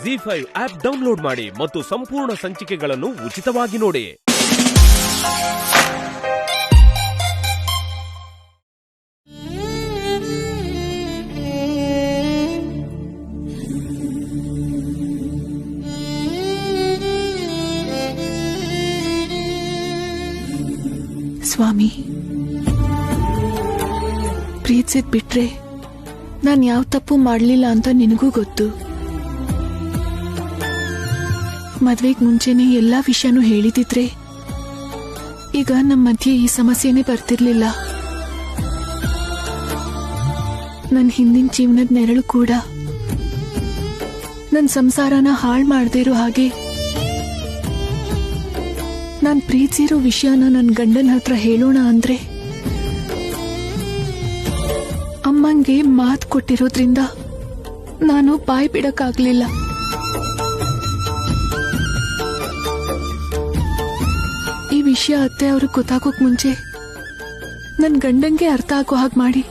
ZEE5 app download ಮಾಡಿ ಮತ್ತು ಸಂಪೂರ್ಣ ಸಂಚಿಕೆಗಳನ್ನು ಉಚಿತವಾಗಿ ನೋಡಿ. ಸ್ವಾಮಿ, ಪ್ರೀತಿಸಿದ್ ಬಿಟ್ರೆ ನಾನು ಯಾವ ತಪ್ಪು ಮಾಡಲಿಲ್ಲ ಅಂತ ನಿನಗೂ ಗೊತ್ತು. ಮದ್ವೆಗ್ ಮುಂಚೆನೆ ಎಲ್ಲಾ ವಿಷಯನೂ ಹೇಳಿದಿದ್ರೆ ಈಗ ನಮ್ಮ ಮಧ್ಯೆ ಈ ಸಮಸ್ಯೆನೇ ಬರ್ತಿರ್ಲಿಲ್ಲ. ನನ್ನ ಹಿಂದಿನ ಜೀವನದ ನೆರಳು ಕೂಡ ನನ್ನ ಸಂಸಾರನ ಹಾಳು ಮಾಡದೇ ಇರೋ ಹಾಗೆ ನಾನು ಪ್ರೀತಿಸಿರೋ ವಿಷಯನ ನನ್ನ ಗಂಡನ ಹತ್ರ ಹೇಳೋಣ ಅಂದ್ರೆ ಅಮ್ಮಂಗೆ ಮಾತು ಕೊಟ್ಟಿರೋದ್ರಿಂದ ನಾನು ಬಾಯಿ ಬಿಡಕ್ಕಾಗ್ಲಿಲ್ಲ. ಈ ವಿಷಯ ಅತ್ತೆ ಅವ್ರಿಗೆ ಗೊತ್ತಾಗೋಕ್ ಮುಂಚೆ ನನ್ ಗಂಡಂಗೆ ಅರ್ಥ ಆಗೋ ಹಾಗೆ ಮಾಡಿ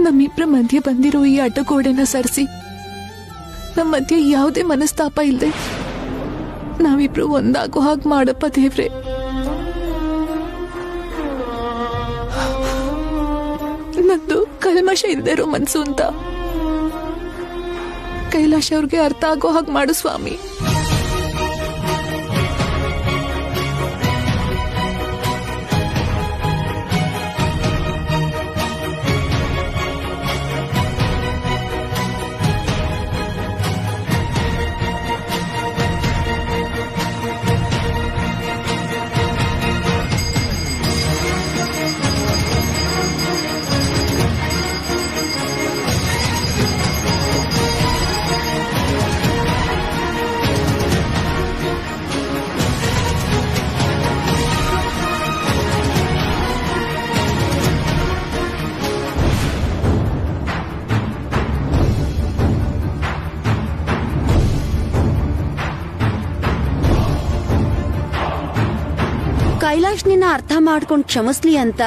ನಮ್ಮಿಬ್ರ ಮಧ್ಯೆ ಬಂದಿರೋ ಈ ಅಡ್ಡಗೋಡೆನ ಸರಿಸಿ ನಮ್ಮ ಮಧ್ಯೆ ಯಾವುದೇ ಮನಸ್ತಾಪ ಇಲ್ಲದೆ ನಾವಿಬ್ರು ಒಂದಾಗೋ ಹಾಗೆ ಮಾಡಪ್ಪ ದೇವ್ರೆ. ನಂದು ಕಲ್ಮಶ ಇಲ್ದೇ ಇರೋ ಮನ್ಸು ಅಂತ ಕೈಲಾಶ್ ಅವ್ರಿಗೆ ಅರ್ಥ ಆಗೋ ಹಾಗೆ ಮಾಡು ಸ್ವಾಮಿ. ಕೈಲಾಶ್ ನಿನ್ನ ಅರ್ಥ ಮಾಡ್ಕೊಂಡ್ ಕ್ಷಮಿಸ್ಲಿ ಅಂತ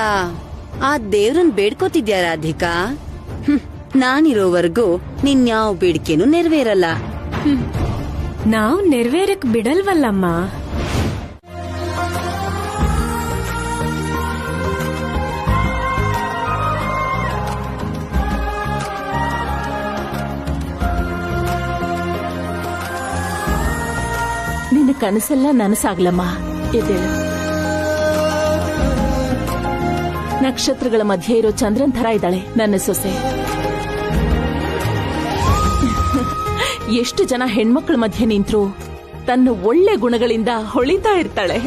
ಆ ದೇವ್ರನ್ ಬೇಡ್ಕೋತಿದ್ಯಾ ರಾಧಿಕಾ? ನಾನಿರೋವರೆಗೂ ನಿನ್ಯಾವ ಬೇಡಿಕೆನೂ ನೆರವೇರಲ್ಲ. ನಾವ್ ನೆರವೇರಕ್ ಬಿಡಲ್ವಲ್ಲಮ್ಮ. ನಿನ್ನ ಕನಸೆಲ್ಲ ನನಸಾಗ್ಲಮ್ಮ. ಎದ್ದೇಳು. ನಕ್ಷತ್ರಗಳ ಮಧ್ಯೆ ಇರೋ ಚಂದ್ರನ್ ಥರ ಇದ್ದಾಳೆ ನನ್ನ ಸೊಸೆ. ಎಷ್ಟು ಜನ ಹೆಣ್ಮಕ್ಳ ಮಧ್ಯೆ ನಿಂತ್ರು ತನ್ನ ಒಳ್ಳೆ ಗುಣಗಳಿಂದ ಹೊಳಿತಾ ಇರ್ತಾಳೆ.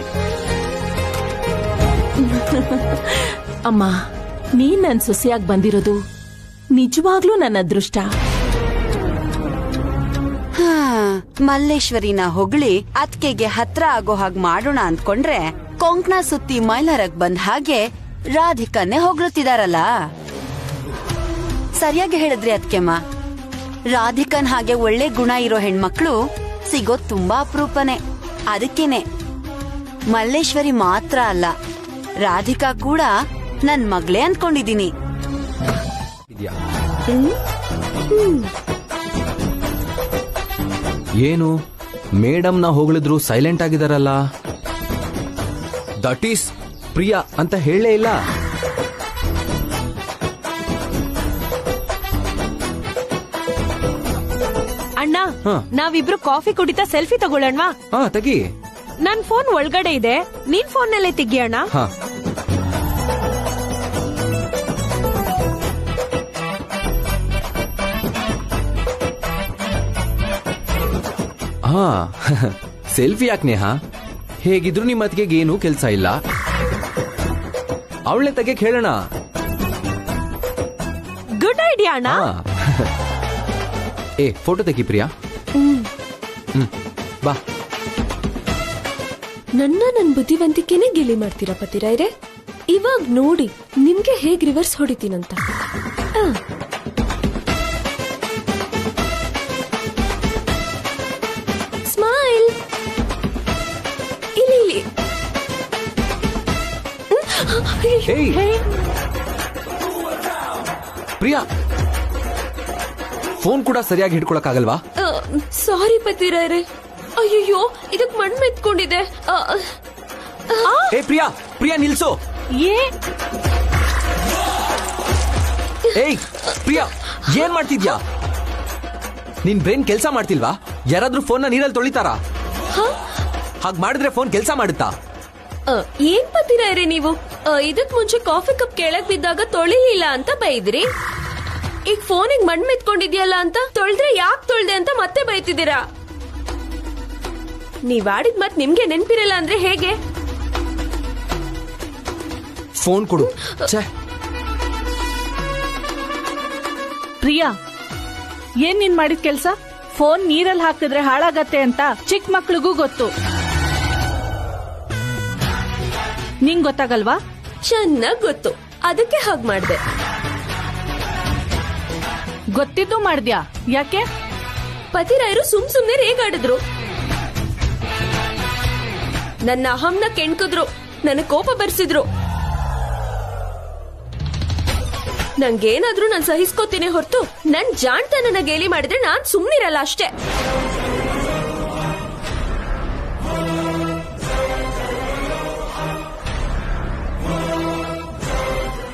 ಅಮ್ಮ, ನೀನ್ ನನ್ ಸೊಸೆಯಾಗಿ ಬಂದಿರೋದು ನಿಜವಾಗ್ಲೂ ನನ್ನ ಅದೃಷ್ಟ. ಮಲ್ಲೇಶ್ವರಿನ ಹೊಗಳಿ ಅತ್ಕೆಗೆ ಹತ್ರ ಆಗೋ ಹಾಗೆ ಮಾಡೋಣ ಅಂದ್ಕೊಂಡ್ರೆ ಕೊಂಕಣ ಸುತ್ತಿ ಮೈಲಾರಕ್ ಬಂದ ಹಾಗೆ ರಾಧಿಕನ್ನೇ ಹೊಗಳುತ್ತಿದಾರಲ್ಲ. ಸರಿಯಾಗಿ ಹೇಳಿದ್ರಿ ಅತ್ಕೆಮ್ಮ. ರಾಧಿಕನ್ ಹಾಗೆ ಒಳ್ಳೆ ಗುಣ ಇರೋ ಹೆಣ್ಮಕ್ಳು ಸಿಗೋದ್ ತುಂಬಾ ಅಪರೂಪನೆ. ಅದಕ್ಕೇನೆ ಮಲ್ಲೇಶ್ವರಿ ಮಾತ್ರ ಅಲ್ಲ, ರಾಧಿಕಾ ಕೂಡ ನನ್ ಮಗಳೇ ಅನ್ಕೊಂಡಿದೀನಿ. ಏನು ಮೇಡಮ್ ನ ಹೊಗಳಿದ್ರು ಸೈಲೆಂಟ್ ಆಗಿದಾರಲ್ಲ? ದಟ್ ಈಸ್ ಪ್ರಿಯಾ ಅಂತ ಹೇಳೇ ಇಲ್ಲ. ಅಣ್ಣ, ನಾವಿಬ್ರು ಕಾಫಿ ಕುಡಿತಾ ಸೆಲ್ಫಿ ತಗೊಳ್ಳೋಣವಾ? ಹಾ, ತೆಗಿ. ನನ್ ಫೋನ್ ಒಳಗಡೆ ಇದೆ, ನೀನ್ ಫೋನ್ ನಲ್ಲೇ ತೆಗಿಯೋಣ. ಹಾ, ಹಾ. ಸೆಲ್ಫಿ ಯಾಕೆ ನೇಹಾ? ಹೇಗಿದ್ರು ನಿಮ್ಮ ಅತ್ತಿಗೆಗೆ ಏನೂ ಕೆಲ್ಸ ಇಲ್ಲ, ಅವಳೇ ತೆಗೆಕ್ ಹೇಳೋಣ. ಗುಡ್ ಐಡಿಯಾ ಅಣ್ಣ. ಏ, ಫೋಟೋ ತೆಗಿ ಪ್ರಿಯಾ. ಬಾ. ನನ್ ಬುದ್ಧಿವಂತಿಕೆನೆ ಗೆಲಿ ಮಾಡ್ತೀರಾ ಪತಿರಾಯ್ರೆ? ಇವಾಗ ನೋಡಿ ನಿಮ್ಗೆ ಹೇಗ್ ರಿವರ್ಸ್ ಹೊಡಿತೀನಂತ. ಸ್ಮೈಲ್. ಇಲ್ಲಿ ಪ್ರಿಯಾ, ಫೋನ್ ಕೂಡ ಸರಿಯಾಗಿ ಹಿಡ್ಕೊಳಕ್ಕಾಗಲ್ವಾ? ಸಾರಿ ಪತಿರಾಯ್ರೆ. ಅಯ್ಯಯ್ಯೋ, ಇದಕ್ ಮಣ್ಣು ಮೆತ್ಕೊಂಡಿದೆ. ಏ ಪ್ರಿಯಾ, ಪ್ರಿಯಾ ನಿಲ್ಸು. ಏಯ್ ಪ್ರಿಯಾ, ಏನ್ ಮಾಡ್ತಿದ್ಯಾ? ನಿನ್ ಬ್ರೈನ್ ಕೆಲ್ಸ ಮಾಡ್ತಿಲ್ವಾ? ಯಾರಾದ್ರೂ ಫೋನ್ ನ ನೀರಲ್ಲಿ ತೊಳಿತಾರಾ? ಹಾಗ್ ಮಾಡಿದ್ರೆ ಫೋನ್ ಕೆಲ್ಸ ಮಾಡುತ್ತಾ? ಏನ್ ಪತಿರಾಯ್ರೆ ನೀವು? ಇದಕ್ ಮುಂಚೆ ಕಾಫಿ ಕಪ್ ಕೆಳಗ್ ಬಿದ್ದಾಗ ತೊಳಿಲಿಲ್ಲ ಅಂತ ಬೈದ್ರಿ. ಈಗ ಫೋನಿಗೆ ಮಣ್ಣು ಮೆತ್ಕೊಂಡಿದ್ಯಲ್ಲ ಅಂತ ತೊಳ್ದ್ರೆ ಯಾಕೆ ತೊಳ್ದೆ ಅಂತ ಮತ್ತೆ ಬೈತಿದ್ದೀರಾ. ನೀವ್ ಆಡಿದ್ ಮತ್ ನಿಮ್ಗೆ ನೆನ್ಪಿರಲ್ಲ ಅಂದ್ರೆ ಹೇಗೆ? ಫೋನ್ ಕೊಡು. ಪ್ರಿಯಾ, ಏನ್ ನೀನ್ ಮಾಡಿದ ಕೆಲ್ಸ? ಫೋನ್ ನೀರಲ್ಲಿ ಹಾಕಿದ್ರೆ ಹಾಳಾಗತ್ತೆ ಅಂತ ಚಿಕ್ಕ ಮಕ್ಳಿಗೂ ಗೊತ್ತು. ನಿಂಗ್ ಗೊತ್ತಾಗಲ್ವಾ? ಚೆನ್ನಾಗ್ ಗೊತ್ತು, ಅದಕ್ಕೆ ಹಾಗ್ ಮಾಡ್ದೆ. ಗೊತ್ತಿದ್ದು ಮಾಡ್ದ್ಯಾ? ಯಾಕೆ? ಪತಿರಾಯರು ಸುಮ್ನೆ ರೇಗಾಡಿದ್ರು, ನನ್ನ ಅಹಂನ ಕೆಣ್ಕಿದ್ರು, ನನ್ನ ಕೋಪ ಬರ್ಸಿದ್ರು. ನಂಗೇನಾದ್ರೂ ನಾನ್ ಸಹಿಸ್ಕೋತೀನಿ ಹೊರತು ನನ್ ಜಾಣ್ತನನ ಗೇಲಿ ಮಾಡಿದ್ರೆ ನಾನ್ ಸುಮ್ನಿರಲ್ಲ ಅಷ್ಟೇ.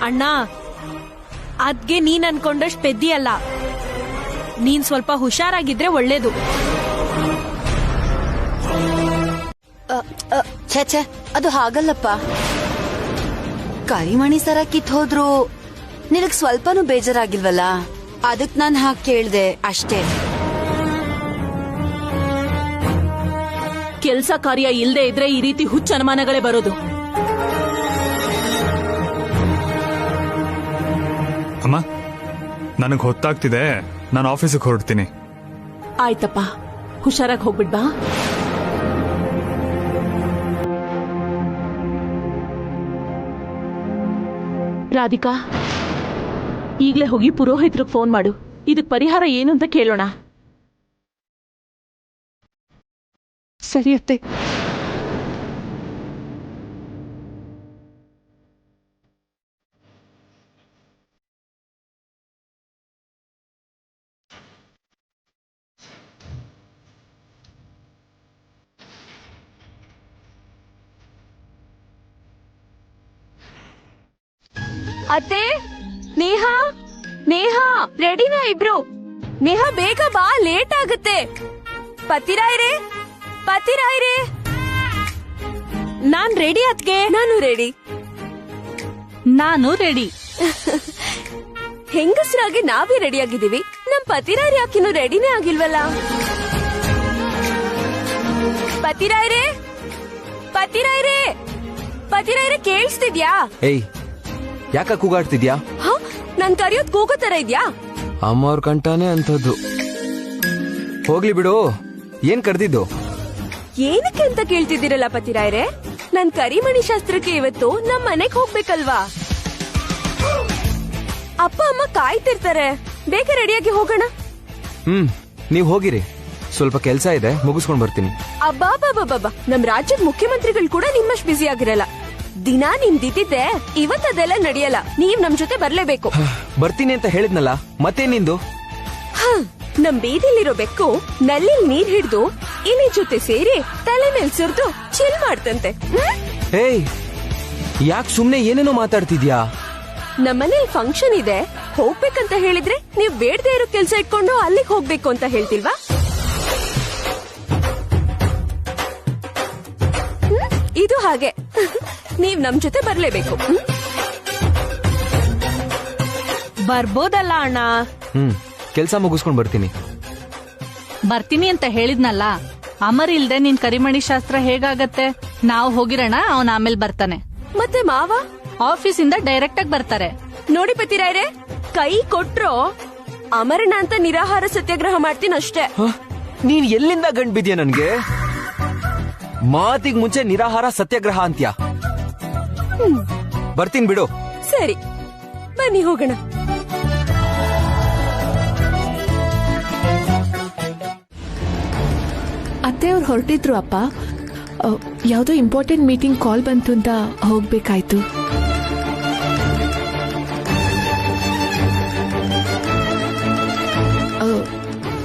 ಅಣ್ಣ, ಅದ್ಗೆ ನೀನ್ ಅನ್ಕೊಂಡಷ್ಟು ಪೆದ್ದಿ ಅಲ್ಲ. ನೀನ್ ಸ್ವಲ್ಪ ಹುಷಾರಾಗಿದ್ರೆ ಒಳ್ಳೇದು. ಛೇ, ಅದು ಹಾಗಲ್ಲಪ್ಪ. ಕರಿಮಣಿ ಸರ ಕಿತ್ ಹೋದ್ರು ನಿನಗ್ ಸ್ವಲ್ಪನೂ ಬೇಜಾರಾಗಿಲ್ವಲ್ಲ? ಅದಕ್ ನಾನ್ ಹಾಗೆ ಕೇಳ್ದೆ ಅಷ್ಟೇ. ಕೆಲ್ಸ ಕಾರ್ಯ ಇಲ್ದೇ ಇದ್ರೆ ಈ ರೀತಿ ಹುಚ್ಚ ಅನುಮಾನಗಳೇ ಬರೋದು. ಅಮ್ಮ, ನನಗ್ ಹೊತ್ತಾಗ್ತಿದೆ, ನಾನು ಆಫೀಸಿಗೆ ಹೊರಡ್ತೀನಿ. ಆಯ್ತಪ್ಪ, ಹುಷಾರಾಗಿ ಹೋಗ್ಬಿಡ್ಬಾ. ರಾಧಿಕಾ, ಈಗ್ಲೇ ಹೋಗಿ ಪುರೋಹಿತ್ರಿಗೆ ಫೋನ್ ಮಾಡು. ಇದಕ್ ಪರಿಹಾರ ಏನು ಅಂತ ಕೇಳೋಣ. ಸರಿ ಅತ್ತೆ. ಅತ್ತೆ, ನೇಹಾ, ನೇಹಾ, ರೆಡಿನಾ ಇಬ್ರು? ನೇಹಾ ಬೇಗ ಬಾ, ಲೇಟ್ ಆಗುತ್ತೆ. ಪತಿರಾಯ್ರೆ, ಪತಿರಾಯ್ರೆ. ನಾನ್ ರೆಡಿ ಅದ್ಗೆ. ನಾನು ರೆಡಿ. ನಾನು ರೆಡಿ. ಹೆಂಗಸರಾಗಿ ನಾವೇ ರೆಡಿ ಆಗಿದ್ದೀವಿ, ನಮ್ ಪತಿರಾಯ್ರೆ ಯಾಕಿನ್ನು ರೆಡಿನೇ ಆಗಿಲ್ವಲ್ಲ? ಪತಿರಾಯ್ರೆ, ಪತಿರಾಯ್ರೆ, ಪತಿರಾಯ್ರೆ ಕೇಳಿಸ್ತಿದ್ಯಾ? ಏಯ್, ಯಾಕ ಕೂಗಾಡ್ತಿದ್ಯಾ? ನನ್ ಕರೆಯೋದ್ ಕೂಗೋ ತರ ಇದ್ಯಾ? ಅಮ್ಮ ಅವ್ರ ಕಂಠಾನೇ ಅಂತದ್ದು. ಹೋಗ್ಲಿ ಬಿಡು, ಏನ್ ಕರ್ದಿದ್ದು? ಏನಕ್ಕೆ ಅಂತ ಕೇಳ್ತಿದ್ದೀರಲ್ಲ ಪತಿರಾಯ್ರೆ? ನನ್ ಕರಿಮಣಿ ಶಾಸ್ತ್ರಕ್ಕೆ ಇವತ್ತು ನಮ್ ಮನೆಗ್ ಹೋಗ್ಬೇಕಲ್ವಾ? ಅಪ್ಪ ಅಮ್ಮ ಕಾಯ್ತಿರ್ತಾರೆ, ಬೇಗ ರೆಡಿಯಾಗಿ ಹೋಗೋಣ. ನೀವ್ ಹೋಗಿರಿ, ಸ್ವಲ್ಪ ಕೆಲ್ಸ ಇದೆ, ಮುಗಿಸ್ಕೊಂಡ್ ಬರ್ತೀನಿ. ಅಬ್ಬಾಬಾಬಾಬಾ, ನಮ್ ರಾಜ್ಯದ ಮುಖ್ಯಮಂತ್ರಿಗಳು ಕೂಡ ನಿಮ್ಮಷ್ಟು ಬ್ಯುಸಿ ಆಗಿರಲ್ಲ. ದಿನಾ ನಿಮ್ದಿದ್ದೆ, ಇವತ್ತದೆಲ್ಲ ನಡೆಯಲ್ಲ. ನೀವ್ ನಮ್ ಜೊತೆ ಬರ್ಲೇಬೇಕು. ಬರ್ತೀನಿ ಅಂತ ಹೇಳಿದ್ನಲ್ಲ, ಮತ್ತೆ ನಿಂದು? ನಮ್ ಬೀದಿಲಿರೋ ಬೆಕ್ಕು ನಲ್ಲಿ ನೀರ್ ಹಿಡ್ದು ಇಲಿ ಜೊತೆ ಸೇರಿ ತಲೆ ಮೇಲ್ ಸುರಿದು ಚಿಲ್ ಮಾಡ್ತಂತೆ. ಏಯ್, ಯಾಕೆ ಸುಮ್ನೆ ಏನೇನೋ ಮಾತಾಡ್ತಿದ್ಯಾ? ನಮ್ಮನೇಲಿ ಫಂಕ್ಷನ್ ಇದೆ, ಹೋಗ್ಬೇಕಂತ ಹೇಳಿದ್ರೆ ನೀವ್ ಬೇಡದೇ ಇರೋ ಕೆಲ್ಸ ಇಟ್ಕೊಂಡು ಅಲ್ಲಿಗೆ ಹೋಗ್ಬೇಕು ಅಂತ ಹೇಳ್ತಿಲ್ವಾ? ಇದು ಹಾಗೆ, ನೀವ್ ನಮ್ ಜೊತೆ ಬರ್ಲೇಬೇಕು. ಬರ್ಬೋದಲ್ಲ ಅಣ್ಣ? ಕೆಲ್ಸ ಮುಗಿಸ್ಕೊಂಡ್ ಬರ್ತೀನಿ. ಬರ್ತೀನಿ ಅಂತ ಹೇಳಿದ್ನಲ್ಲ, ಅಮರ್ ಇಲ್ದೆ ನಿನ್ ಕರಿಮಣಿ ಶಾಸ್ತ್ರ ಹೇಗಾಗತ್ತೆ? ನಾವು ಹೋಗಿರೋಣ, ಅವನ್ ಆಮೇಲೆ ಬರ್ತಾನೆ. ಮತ್ತೆ ಮಾವ ಆಫೀಸಿಂದ ಡೈರೆಕ್ಟ್ ಆಗಿ ಬರ್ತಾರೆ. ನೋಡಿ ಪತಿರಾಯ್ರೆ, ಕೈ ಕೊಟ್ರೋ ಅಮರನ ಅಂತ ನಿರಾಹಾರ ಸತ್ಯಾಗ್ರಹ ಮಾಡ್ತೀನಿ ಅಷ್ಟೇ. ನೀನ್ ಎಲ್ಲಿಂದ ಗಂಡ್ ಬಿದ್ಯಾ ನನ್ಗೆ? ಮಾತಿಗ್ ಮುಂಚೆ ನಿರಾಹಾರ ಸತ್ಯಾಗ್ರಹ ಅಂತ್ಯ. ಬರ್ತೀನಿ ಬಿಡು. ಸರಿ, ಬನ್ನಿ ಹೋಗೋಣ. ಅತ್ತೆ ಅವ್ರು ಹೊರಟಿದ್ರು ಅಪ್ಪ. ಯಾವುದೋ ಇಂಪಾರ್ಟೆಂಟ್ ಮೀಟಿಂಗ್ ಕಾಲ್ ಬಂತು ಅಂತ ಹೋಗ್ಬೇಕಾಯ್ತು.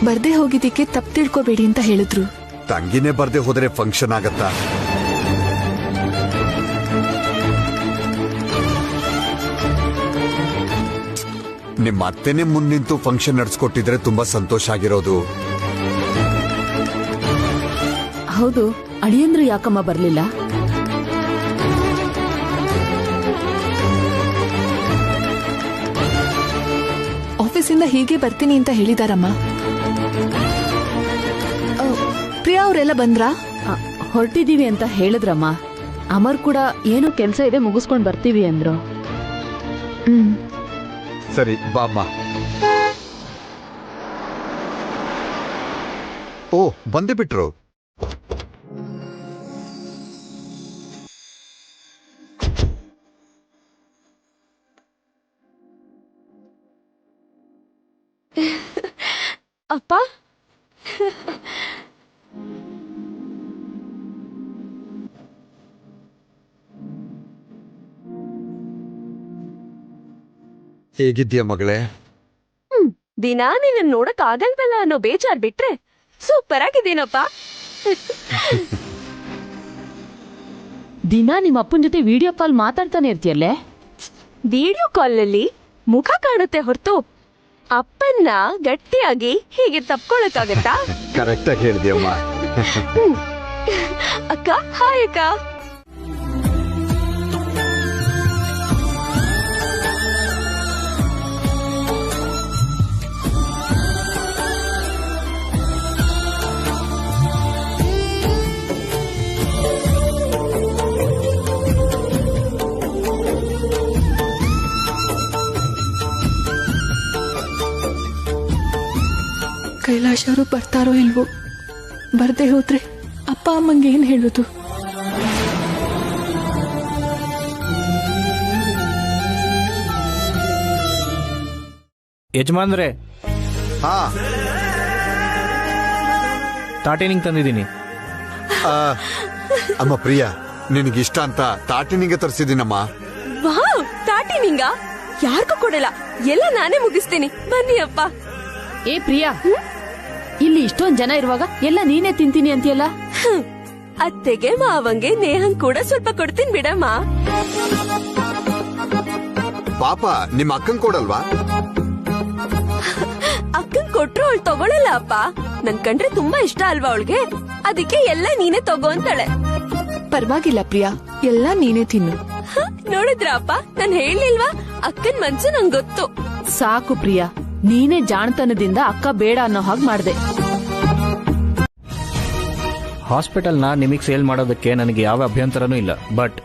ಬರ್ದೇ ಹೋಗಿದ್ದಕ್ಕೆ ತಪ್ಪು ತಿಳ್ಕೊಬೇಡಿ ಅಂತ ಹೇಳಿದ್ರು. ತಂಗಿನೇ ಬರ್ದೆ ಹೋದ್ರೆ ಫಂಕ್ಷನ್ ಆಗತ್ತಾ? ನಿಮ್ಮ ಅತ್ತೆನೇ ಮುಂದಿಂತು ಫಂಕ್ಷನ್ ನಡೆಸ್ಕೊಟ್ಟಿದ್ರೆ ತುಂಬಾ ಸಂತೋಷ ಆಗಿರೋದು. ಹೌದು, ಅಳಿಯಂದ್ರು ಯಾಕಮ್ಮ ಬರ್ಲಿಲ್ಲ? ಆಫೀಸಿಂದ ಹೀಗೆ ಬರ್ತೀನಿ ಅಂತ ಹೇಳಿದಾರಮ್ಮ. ಪ್ರಿಯಾ ಅವರೆಲ್ಲ ಬಂದ್ರಾ? ಹೊರಟಿದೀವಿ ಅಂತ ಹೇಳಿದ್ರಮ್ಮ. ಅಮರ್ ಕೂಡ ಏನೋ ಕೆಲ್ಸ ಇದೆ, ಮುಗಿಸ್ಕೊಂಡ್ ಬರ್ತೀವಿ ಅಂದ್ರು. ಸರಿ ಬಾಮ್ಮ. ಓ, ಬಂದೇ ಬಿಟ್ರು. ಅಪ್ಪ, ಹೇಗಿದ್ಯಾ ಮಗಳೇ? ದಿನಾ ನಿನ್ನ ನೋಡಕ್ ಆಗಲ್ವಲ್ಲ ಅನ್ನೋ ಬೇಜಾರ್ ಬಿಟ್ರೆ ಸೂಪರ್ ಆಗಿದ್ದೀನಪ್ಪ. ದಿನ ನಿಮ್ಮ ಅಪ್ಪನ ಜೊತೆ ವಿಡಿಯೋ ಕಾಲ್ ಮಾತಾಡ್ತಾನೆ ಇರ್ತೀಯಲ್ಲೇ? ವಿಡಿಯೋ ಕಾಲಲ್ಲಿ ಮುಖ ಕಾಣುತ್ತೆ ಹೊರತು ಅಪ್ಪನ್ನ ಗಟ್ಟಿಯಾಗಿ ಹೀಗೆ ತಪ್ಕೊಳಕ್ಕಾಗತ್ತಾ? ಕರೆಕ್ಟ್ ಆಗಿ ಹೇಳಿದ್ಯಮ್ಮ. ಅಕ್ಕ, ಹಾಯ್ ಅಕ್ಕ. ಕೈಲಾಶ್ ಅವರು ಬರ್ತಾರೋ ಇಲ್ವೋ? ಬರ್ದೇ ಹೋದ್ರೆ ಅಪ್ಪ ಅಮ್ಮಂಗೆ ಏನ್ ಹೇಳುದು? ಯಜಮಾನ್ರೆ, ಹಾ, ತಾಟೇನಿಂಗ್ ತಂದಿದ್ದೀನಿ. ಅಮ್ಮ ಪ್ರಿಯಾ, ನಿನಗಿಷ್ಟ ಅಂತ ತಾಟಿನಿಗೆ ತರಿಸಿದ್ದೀನಮ್ಮ. ವಾವ್, ತಾಟಿ ನಿಂಗ ಯಾರಿಗೂ ಕೊಡಲ್ಲ, ಎಲ್ಲ ನಾನೇ ಮುಗಿಸ್ತೀನಿ. ಬನ್ನಿ ಅಪ್ಪ. ಏ ಪ್ರಿಯಾ, ಇಲ್ಲಿ ಇಷ್ಟೊಂದ್ ಜನ ಇರುವಾಗ ಎಲ್ಲ ನೀನೇ ತಿಂತೀನಿ ಅಂತೀಯಲ್ಲ? ಅತ್ತೆಗೆ ಮಾವಂಗೆ ನೇಹಂಗ್ ಕೂಡ ಸ್ವಲ್ಪ ಕೊಡ್ತೀನಿ ಬಿಡಮ್ಮ. ಪಾಪ ನಿಮ್ಮ ಅಕ್ಕನ್ ಕೊಡಲ್ವಾ? ಅಕ್ಕನ್ ಕೊಟ್ರು ಅವಳು ತಗೊಳಲ್ಲ ಅಪ್ಪ. ನನ್ ಕಂಡ್ರೆ ತುಂಬಾ ಇಷ್ಟ ಅಲ್ವಾ ಅವಳಿಗೆ, ಅದಕ್ಕೆ ಎಲ್ಲ ನೀನೇ ತಗೋ ಅಂತಾಳೆ. ಪರವಾಗಿಲ್ಲ ಪ್ರಿಯಾ, ಎಲ್ಲ ನೀನೇ ತಿನ್ನು. ನೋಡಿದ್ರ ಅಪ್ಪ, ನಾನ್ ಹೇಳಿಲ್ವಾ? ಅಕ್ಕನ್ ಮನ್ಸು ನಂಗ್ ಗೊತ್ತು. ಸಾಕು ಪ್ರಿಯಾ, ನೀನೇ ಜಾಣತನದಿಂದ ಅಕ್ಕ ಬೇಡ ಅನ್ನೋ ಹಾಗೆ ಮಾಡ್ದೆ. ಹಾಸ್ಪಿಟಲ್ನ ನಿಮಗೆ ಸೇಲ್ ಮಾಡೋದಕ್ಕೆ ನನಗೆ ಯಾವ ಅಭ್ಯಂತರನೂ ಇಲ್ಲ. ಬಟ್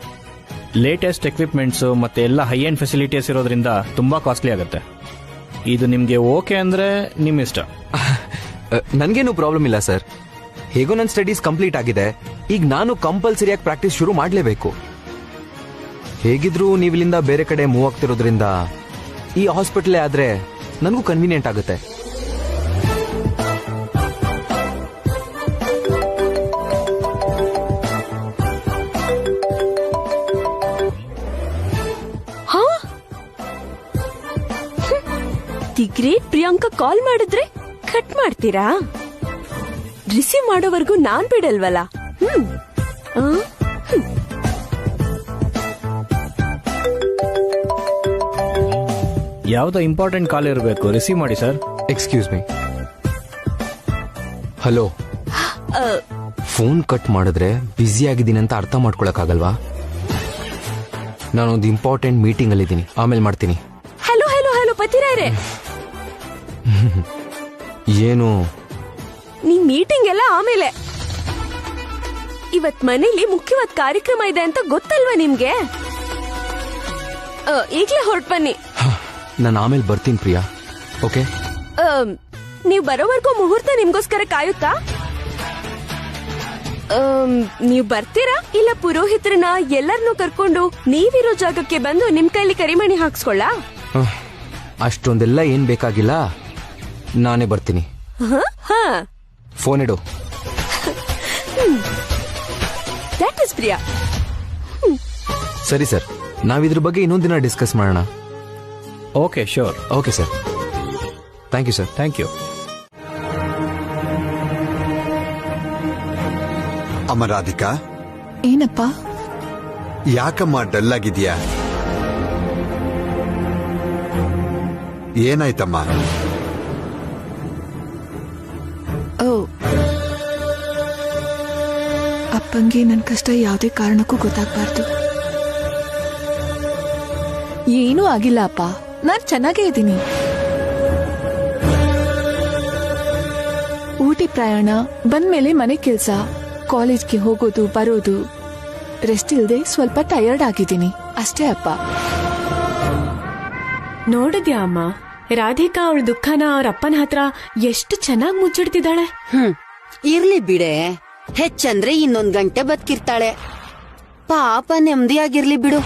ಲೇಟೆಸ್ಟ್ ಎಕ್ವಿಪ್ಮೆಂಟ್ಸು ಮತ್ತೆ ಎಲ್ಲ ಹೈ ಎಂಡ್ ಫೆಸಿಲಿಟೀಸ್ ಇರೋದ್ರಿಂದ ತುಂಬಾ ಕಾಸ್ಟ್ಲಿ ಆಗುತ್ತೆ. ಇದು ನಿಮ್ಗೆ ಓಕೆ ಅಂದ್ರೆ ನಿಮ್ ಇಷ್ಟ. ನನ್ಗೇನು ಪ್ರಾಬ್ಲಮ್ ಇಲ್ಲ ಸರ್. ಹೇಗೋ ನನ್ನ ಸ್ಟಡೀಸ್ ಕಂಪ್ಲೀಟ್ ಆಗಿದೆ. ಈಗ ನಾನು ಕಂಪಲ್ಸರಿಯಾಗಿ ಪ್ರಾಕ್ಟೀಸ್ ಶುರು ಮಾಡಲೇಬೇಕು. ಹೇಗಿದ್ರು ನೀವಿಲ್ಲಿಂದ ಬೇರೆ ಕಡೆ ಮೂವ್ ಆಗ್ತಿರೋದ್ರಿಂದ ಈ ಹಾಸ್ಪಿಟಲ್ ಆದ್ರೆ ನನಗೂ ಕನ್ವೀನಿಯಂಟ್ ಆಗುತ್ತೆ. ದಿ ಗ್ರೇಟ್ ಪ್ರಿಯಾಂಕಾ ಕಾಲ್ ಮಾಡಿದ್ರೆ ಕಟ್ ಮಾಡ್ತೀರಾ? ರಿಸೀವ್ ಮಾಡೋವರೆಗೂ ನಾನ್ ಬಿಡಲ್ವಲ್ಲ. ಯಾವ್ದೋ ಇಂಪಾರ್ಟೆಂಟ್ ಕಾಲ್ ಇರಬೇಕು, ರಿಸೀವ್ ಮಾಡಿ sir. Excuse me. Hello. Phone cut ಮಾಡಿದ್ರೆ ಬ್ಯುಸಿ ಆಗಿದ್ದೀನಿ ಅಂತ ಅರ್ಥ ಮಾಡ್ಕೊಳಕ್ಕಾಗಲ್ವಾ? ನಾನೊಂದು ಇಂಪಾರ್ಟೆಂಟ್ ಮೀಟಿಂಗ್ ಅಲ್ಲಿ ಇದ್ದೀನಿ, ಆಮೇಲೆ ಮಾಡ್ತೀನಿ. ಹಲೋ ಹಲೋ ಹಲೋ ಪತಿರಾಯ್ರೆ, ಏನು ನಿಮ್ ಮೀಟಿಂಗ್ ಎಲ್ಲ ಆಮೇಲೆ. ಇವತ್ ಮನೇಲಿ ಮುಖ್ಯವಾದ ಕಾರ್ಯಕ್ರಮ ಇದೆ ಅಂತ ಗೊತ್ತಲ್ವಾ ನಿಮ್ಗೆ? ಈಗ್ಲೇ ಹೊರಟ್ ಬನ್ನಿ. ನಾನು ಆಮೇಲೆ ಬರ್ತೀನಿ ಪ್ರಿಯಾ. ಓಕೆ, ನೀವ್ ಬರೋವರೆಗೂ ಮುಹೂರ್ತ ನಿಮ್ಗೋಸ್ಕರ ಕಾಯುತ್ತಾ? ನೀವ್ ಬರ್ತೀರಾ ಇಲ್ಲ ಪುರೋಹಿತ್ರನ ಎಲ್ಲರನ್ನೂ ಕರ್ಕೊಂಡು ನೀವಿರೋ ಜಾಗಕ್ಕೆ ಬಂದು ನಿಮ್ ಕೈಲಿ ಕರಿಮಣಿ ಹಾಕ್ಸ್ಕೊಳ್ಳ? ಅಷ್ಟೊಂದೆಲ್ಲ ಏನ್ ಬೇಕಾಗಿಲ್ಲ, ನಾನೇ ಬರ್ತೀನಿ. ಫೋನ್ ಇಡು. That is Priya. ಸರಿ ಸರ್, ನಾವಿದ್ರ ಬಗ್ಗೆ ಇನ್ನೊಂದಿನ ಡಿಸ್ಕಸ್ ಮಾಡೋಣ. Okay, sure. Okay sir, thank you sir. Thank you. ಅಮ್ಮ ರಾಧಿಕಾ, ಏನಪ್ಪ? ಯಾಕಮ್ಮ ಡಲ್ ಆಗಿದ್ಯಾ? ಏನಾಯ್ತಮ್ಮ? ಓ, ಅಪ್ಪಂಗೆ ನನ್ನ ಕಷ್ಟ ಯಾವುದೇ ಕಾರಣಕ್ಕೂ ಗೊತ್ತಾಗಬಾರ್ದು. ಏನೂ ಆಗಿಲ್ಲ ಅಪ್ಪ, ನಾನು ಚೆನ್ನಾಗೇ ಇದ್ದೀನಿ. ಊಟಿ ಪ್ರಯಾಣ ಬಂದ್ಮೇಲೆ ಮನೆ ಕೆಲಸ, ಕಾಲೇಜ್ಗೆ ಹೋಗೋದು ಬರೋದು, ರೆಸ್ಟ್ ಇಲ್ಲದೆ ಸ್ವಲ್ಪ ಟಯರ್ಡ್ ಆಗಿದ್ದೀನಿ ಅಷ್ಟೇ ಅಪ್ಪ. ನೋಡಿದ್ಯಾ ಅಮ್ಮ, ರಾಧಿಕಾ ಅವಳ ದುಃಖನ ಅವ್ರ ಅಪ್ಪನ ಹತ್ರ ಎಷ್ಟು ಚೆನ್ನಾಗಿ ಮುಚ್ಚಿಡ್ತಿದ್ದಾಳೆ. ಇರ್ಲಿ ಬಿಡೆ, ಹೆಚ್ಚಂದ್ರೆ 1 ಗಂಟೆ ಬದುಕಿರ್ತಾಳೆ. ಪಾಪ ನೆಮ್ಮದಿಯಾಗಿರ್ಲಿ ಬಿಡು.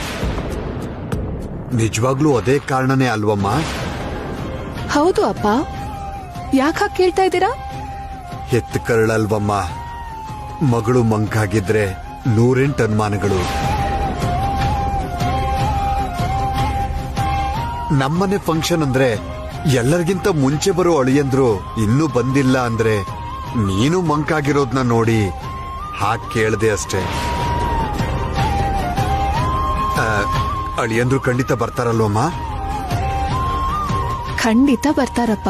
ನಿಜವಾಗ್ಲೂ ಅದೇ ಕಾರಣನೇ ಅಲ್ವಮ್ಮ? ಹೌದು ಅಪ್ಪ, ಯಾಕ ಕೇಳ್ತಾ ಇದ್ದೀರಾ? ಹೆತ್ತ ಕರಳಲ್ವಮ್ಮ, ಮಗಳು ಮಂಕಾಗಿದ್ರೆ 108 ಅನುಮಾನಗಳು. ನಮ್ಮನೆ ಫಂಕ್ಷನ್ ಅಂದ್ರೆ ಎಲ್ಲರಿಗಿಂತ ಮುಂಚೆ ಬರೋ ಅಳಿಯಂದ್ರು ಇನ್ನೂ ಬಂದಿಲ್ಲ ಅಂದ್ರೆ ನೀನು ಮಂಕಾಗಿರೋದ್ನ ನೋಡಿ ಹಾಗೆ ಕೇಳ್ದೆ ಅಷ್ಟೇ. ಅಳಿಯಂದ್ರು ಖಂಡಿತ ಬರ್ತಾರಲ್ವಮ್ಮ? ಖಂಡಿತ ಬರ್ತಾರಪ್ಪ.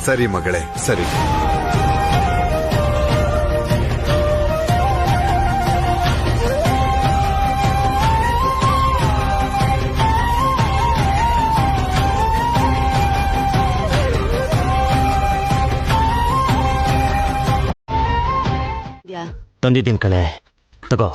ಸರಿ ಮಗಳೇ, ಸರಿ. ತಂದಿದ್ದೀನಿ ಕಣೆ, ತಗೋ.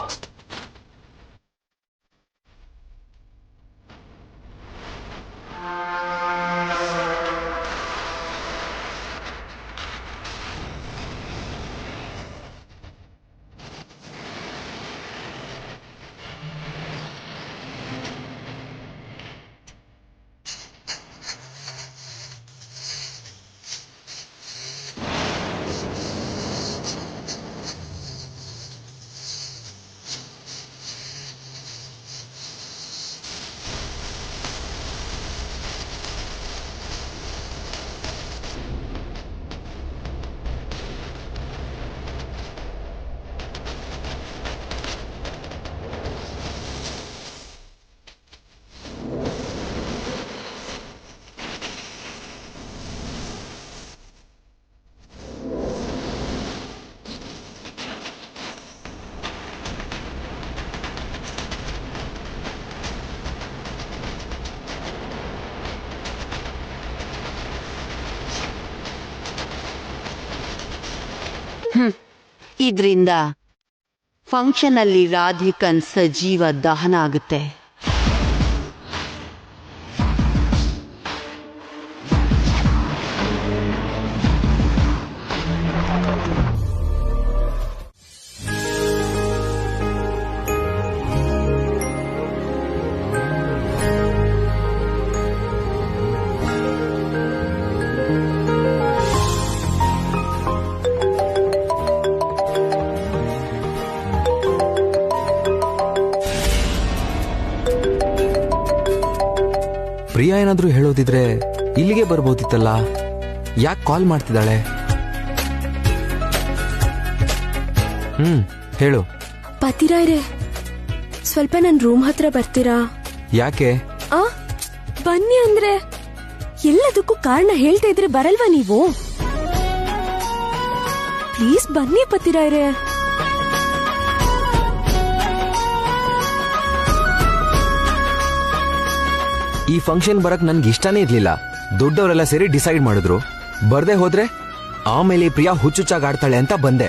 ಇದ್ರಿಂದ ಫಂಕ್ಷನ್ ಅಲ್ಲಿ ರಾಧಿಕನ್ ಸಜೀವ ದಹನ ಆಗುತ್ತೆ. ಪ್ರಿಯಾ ಏನಾದ್ರೂ ಹೇಳೋದಿದ್ರೆ ಇಲ್ಲಿಗೆ ಬರ್ಬೋದಿತ್ತಲ್ಲ, ಯಾಕೆ ಕಾಲ್ ಮಾಡ್ತಿದ್ದಾಳೆ? ಹೇಳು. ಪತಿರಾಯ್ರೆ, ಸ್ವಲ್ಪ ನನ್ ರೂಮ್ ಹತ್ರ ಬರ್ತೀರಾ? ಯಾಕೆ? ಬನ್ನಿ ಅಂದ್ರೆ ಎಲ್ಲದಕ್ಕೂ ಕಾರಣ ಹೇಳ್ತಾ ಇದ್ರೆ ಬರಲ್ವಾ ನೀವು? ಪ್ಲೀಸ್ ಬನ್ನಿ ಪತಿರಾಯ್ರೆ. ಈ ಫಂಕ್ಷನ್ ಬರಕ್ ನನ್ಗೆ ಇಷ್ಟನೇ ಇರ್ಲಿಲ್ಲ. ದೊಡ್ಡವರೆಲ್ಲ ಸೇರಿ ಡಿಸೈಡ್ ಮಾಡಿದ್ರು. ಬರ್ದೆ ಹೋದ್ರೆ ಆಮೇಲೆ ಪ್ರಿಯಾ ಹುಚ್ಚುಚ್ಚಾಗಿ ಆಡ್ತಾಳೆ ಅಂತ ಬಂದೆ.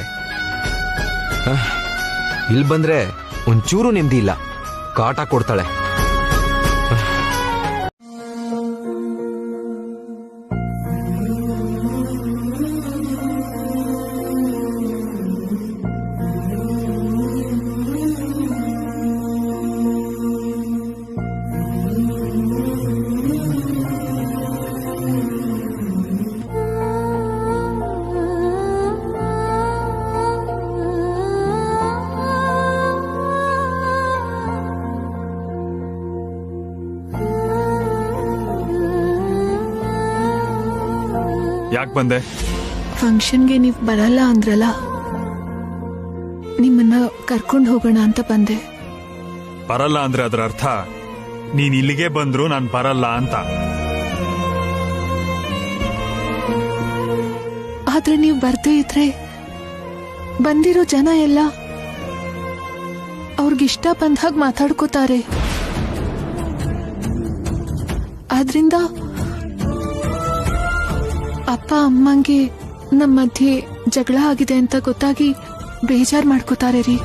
ಇಲ್ಲಿ ಬಂದ್ರೆ ಒಂಚೂರು ನೆಮ್ಮದಿ ಇಲ್ಲ, ಕಾಟ ಕೊಡ್ತಾಳೆ. ಯಾಕೆ ಬಂದೆ? ಫಂಕ್ಷನ್ಗೆ ನೀವು ಬರಲ್ಲ ಅಂದ್ರಲ್ಲ, ನಿಮ್ಮನ್ನ ಕರ್ಕೊಂಡು ಹೋಗೋಣ ಅಂತ ಬಂದೆ. ಬರಲ್ಲ ಅಂದ್ರೆ ಅದರ ಅರ್ಥ ನೀನ್ ಇಲ್ಲಿಗೆ ಬಂದ್ರು ನಾನು ಬರಲ್ಲ ಅಂತ. ಆದ್ರೆ ನೀವು ಬರ್ದೇ ಇದ್ರೆ ಬಂದಿರೋ ಜನ ಎಲ್ಲ ಅವ್ರಿಗಿಷ್ಟ ಬಂದಾಗ ಮಾತಾಡ್ಕೋತಾರೆ. ಆದ್ರಿಂದ ಅಪ್ಪ ಅಮ್ಮಂಗೆ ನಮ್ಮ ಮಧ್ಯೆ ಜಗಳ ಆಗಿದೆ ಅಂತ ಗೊತ್ತಾಗಿ ಬೇಜಾರ್ ಮಾಡ್ಕೋತಾರೆ ರೀ.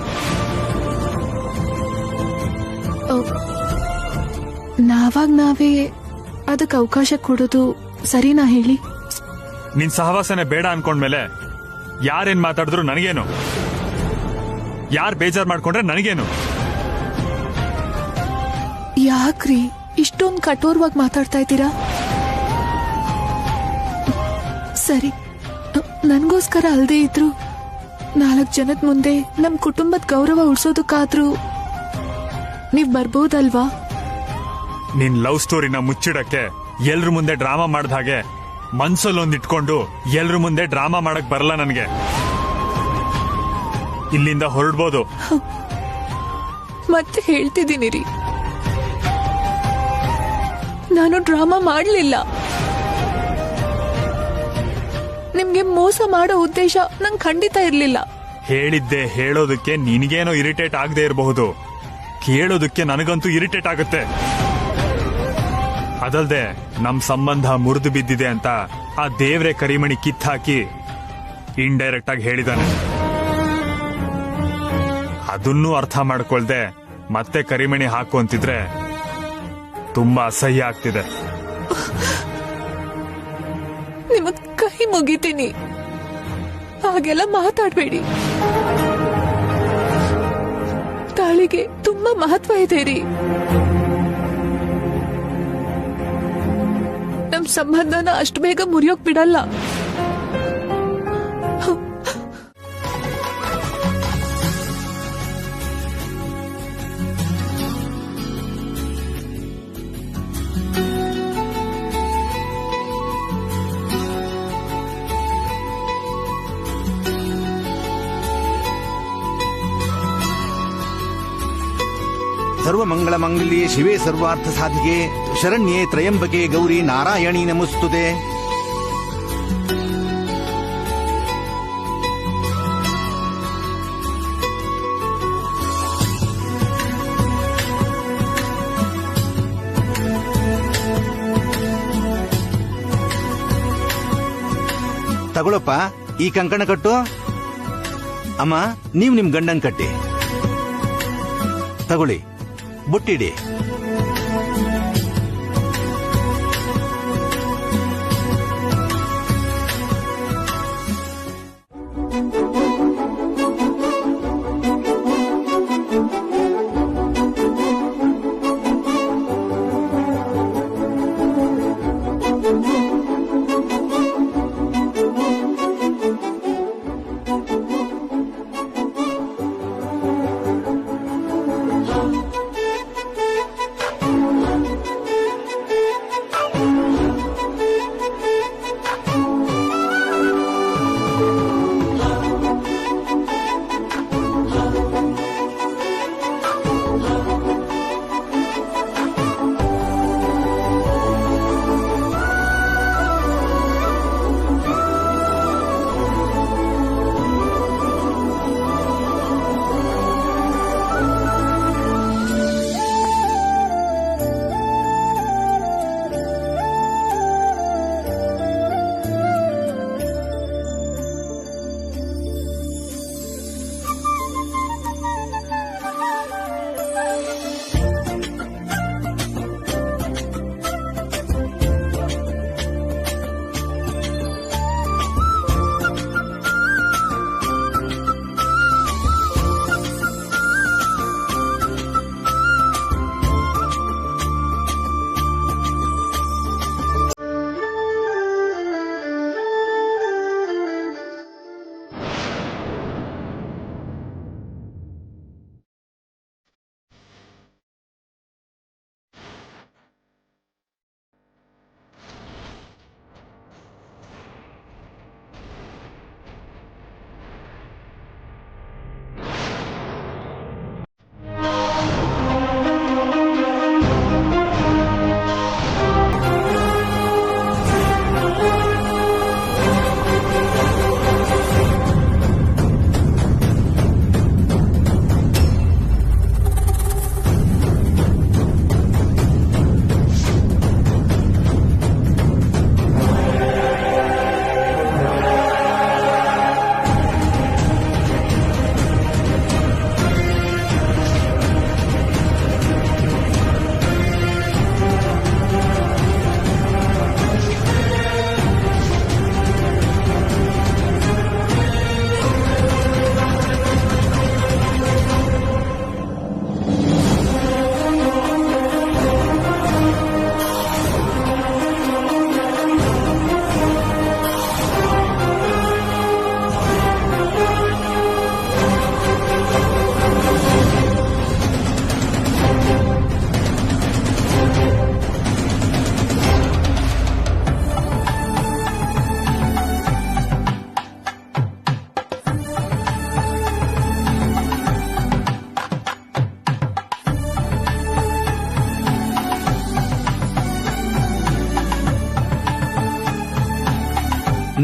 ನಾವೇ ಅದಕ್ಕೆ ಅವಕಾಶ ಕೊಡೋದು ಸರಿನಾ ಹೇಳಿ? ನಿನ್ ಸಹವಾಸನೆ ಬೇಡ ಅನ್ಕೊಂಡ್ಮೇಲೆ ಯಾರೇನ್ ಮಾತಾಡಿದ್ರು ನನಗೇನು, ಯಾರ್ ಬೇಜಾರ್ ಮಾಡ್ಕೊಂಡ್ರೆ ನನಗೇನು. ಯಾಕ್ರಿ ಇಷ್ಟೊಂದು ಕಠೋರವಾಗಿ ಮಾತಾಡ್ತಾ ಇದ್ದೀರಾ? ಸರಿ, ನನ್ಗೋಸ್ಕರ ಅಲ್ದೇ ಇದ್ರು 4 ಜನದ ಮುಂದೆ ನಮ್ ಕುಟುಂಬದ ಗೌರವ ಉಳಿಸೋದಕ್ಕಾದ್ರೂ ನೀವ್ ಬರ್ಬೋದಲ್ವಾ? ನಿನ್ ಲವ್ ಸ್ಟೋರಿನ ಮುಚ್ಚಿಡಕ್ಕೆ ಎಲ್ರ ಮುಂದೆ ಡ್ರಾಮಾ ಮಾಡ್ದ ಹಾಗೆ ಮನ್ಸಲ್ಲೊಂದಿಟ್ಕೊಂಡು ಎಲ್ರ ಮುಂದೆ ಡ್ರಾಮಾ ಮಾಡಕ್ ಬರಲ್ಲ ನನಗೆ. ಇಲ್ಲಿಂದ ಹೊರಡ್ಬೋದು. ಮತ್ತೆ ಹೇಳ್ತಿದ್ದೀನಿ ರೀ, ನಾನು ಡ್ರಾಮಾ ಮಾಡ್ಲಿಲ್ಲ. ನಿಮ್ಗೆ ಮೋಸ ಮಾಡೋ ಉದ್ದೇಶ ನಂಗೆ ಖಂಡಿತ ಇರ್ಲಿಲ್ಲ. ಹೇಳಿದ್ದೆ ಹೇಳೋದಕ್ಕೆ ನಿನಗೇನೋ ಇರಿಟೇಟ್ ಆಗದೆ ಇರಬಹುದು, ಕೇಳೋದಕ್ಕೆ ನನಗಂತೂ ಇರಿಟೇಟ್ ಆಗುತ್ತೆ. ಅದಲ್ದೆ ನಮ್ ಸಂಬಂಧ ಮುರಿದು ಬಿದ್ದಿದೆ ಅಂತ ಆ ದೇವ್ರೆ ಕರಿಮಣಿ ಕಿತ್ತಾಕಿ ಇಂಡೈರೆಕ್ಟ್ ಆಗಿ ಹೇಳಿದಾನೆ. ಅದನ್ನೂ ಅರ್ಥ ಮಾಡ್ಕೊಳ್ದೆ ಮತ್ತೆ ಕರಿಮಣಿ ಹಾಕು ಅಂತಿದ್ರೆ ತುಂಬಾ ಅಸಹ್ಯ ಆಗ್ತಿದೆ. ನಿಮಗ್ ಕೈ ಮುಗಿತೀನಿ, ಹಾಗೆಲ್ಲ ಮಾತಾಡ್ಬೇಡಿ. ತಾಳಿಗೆ ತುಂಬಾ ಮಹತ್ವ ಇದೆ ರೀ. ನಮ್ ಸಂಬಂಧನ ಅಷ್ಟು ಬೇಗ ಮುರಿಯೋಕ್ ಬಿಡಲ್ಲ. ಸರ್ವಮಂಗಳ ಮಂಗಲ್ಯೆ ಶಿವೆ ಸರ್ವಾರ್ಥ ಸಾಧಿಕೆ ಶರಣ್ಯೆ ತ್ರಯಂಬಕೆ ಗೌರಿ ನಾರಾಯಣಿ ನಮಸ್ತುತೆ. ತಗೊಳಪ್ಪ, ಈ ಕಂಕಣ ಕಟ್ಟು. ಅಮ್ಮ, ನೀವು ನಿಮ್ ಗಂಡನ್ ಕಟ್ಟಿ. ತಗೊಳ್ಳಿ, ಬುಟ್ಟಿಡಿ.